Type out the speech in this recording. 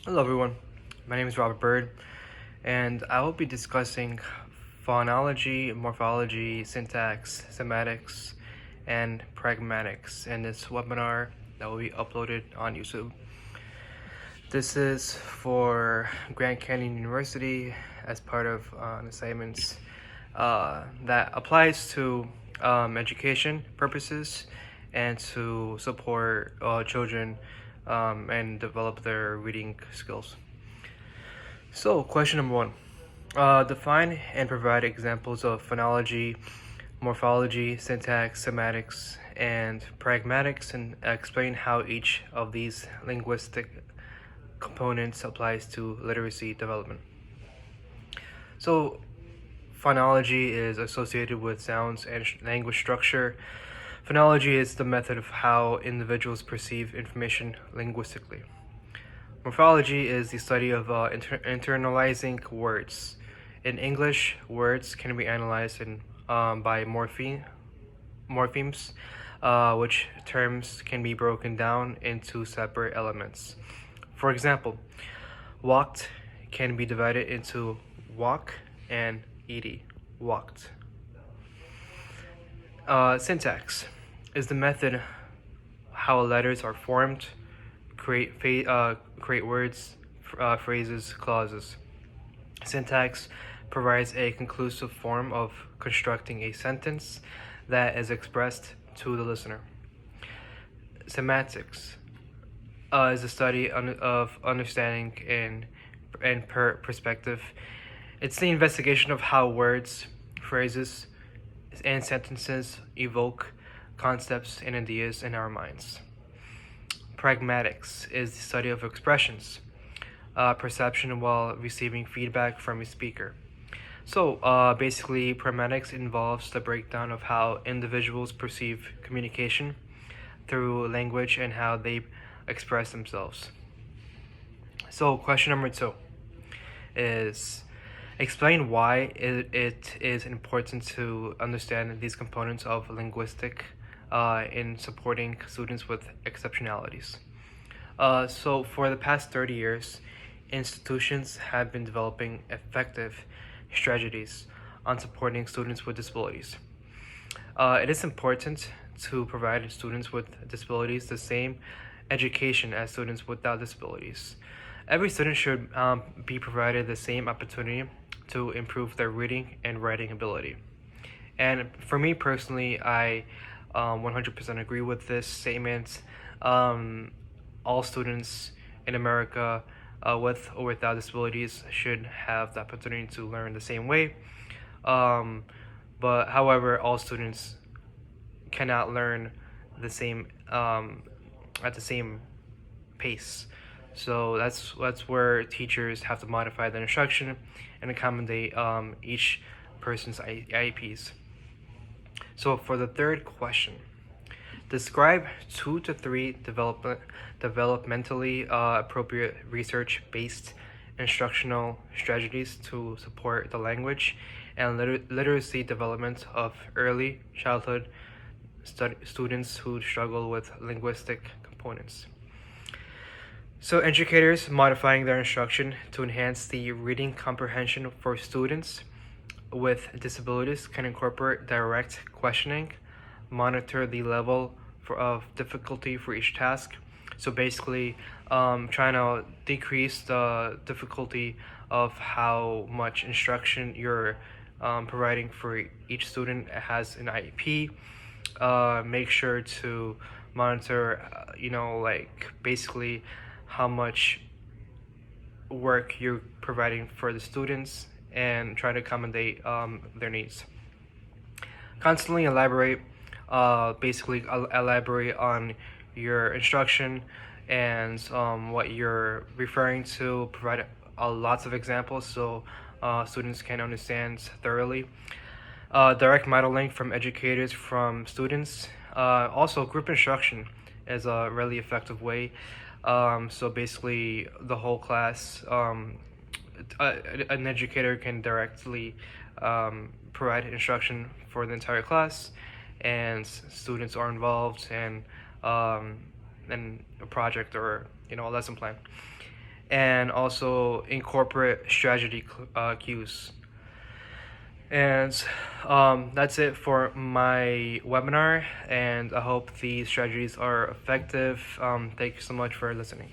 Hello everyone, my name is Robert Bird, and I will be discussing phonology, morphology, syntax, semantics, and pragmatics in this webinar that will be uploaded on YouTube. This is for Grand Canyon University as part of an assignment that applies to education purposes and to support children and develop their reading skills. So, question number one. Define and provide examples of phonology, morphology, syntax, semantics, and pragmatics, and explain how each of these linguistic components applies to literacy development. So, phonology is associated with sounds and language structure. Phonology is the method of how individuals perceive information linguistically. Morphology is the study of internalizing words. In English, words can be analyzed by morphemes, which terms can be broken down into separate elements. For example, walked can be divided into walk and ed, walked. Syntax is the method how letters are formed, create words, phrases, clauses. Syntax provides a conclusive form of constructing a sentence that is expressed to the listener. Semantics is the study of understanding and perspective. It's the investigation of how words, phrases, and sentences evoke concepts and ideas in our minds. Pragmatics is the study of expressions, perception while receiving feedback from a speaker. So basically, pragmatics involves the breakdown of how individuals perceive communication through language and how they express themselves. So question number two is explain why it is important to understand these components of linguistic in supporting students with exceptionalities. So for the past 30 years, institutions have been developing effective strategies on supporting students with disabilities. It is important to provide students with disabilities the same education as students without disabilities. Every student should be provided the same opportunity to improve their reading and writing ability. And for me personally, I 100% agree with this statement. All students in America with or without disabilities should have the opportunity to learn the same way. But however, all students cannot learn the same at the same pace. So that's where teachers have to modify the instruction and accommodate each person's IEPs. So for the third question, describe 2 to 3 developmentally appropriate research-based instructional strategies to support the language and literacy development of early childhood students who struggle with linguistic components. So educators modifying their instruction to enhance the reading comprehension for students with disabilities can incorporate direct questioning, monitor the level of difficulty for each task. So basically, trying to decrease the difficulty of how much instruction you're providing for each student has an IEP. Make sure to monitor, like basically how much work you're providing for the students and try to accommodate their needs. Constantly elaborate, elaborate on your instruction and what you're referring to. Provide lots of examples so students can understand thoroughly. Direct modeling from educators from students. Also, group instruction is a really effective way. So basically, the whole class, an educator can directly provide instruction for the entire class, and students are involved in a project or a lesson plan. and also incorporate strategy cues. And that's it for my webinar, and I hope these strategies are effective. Thank you so much for listening.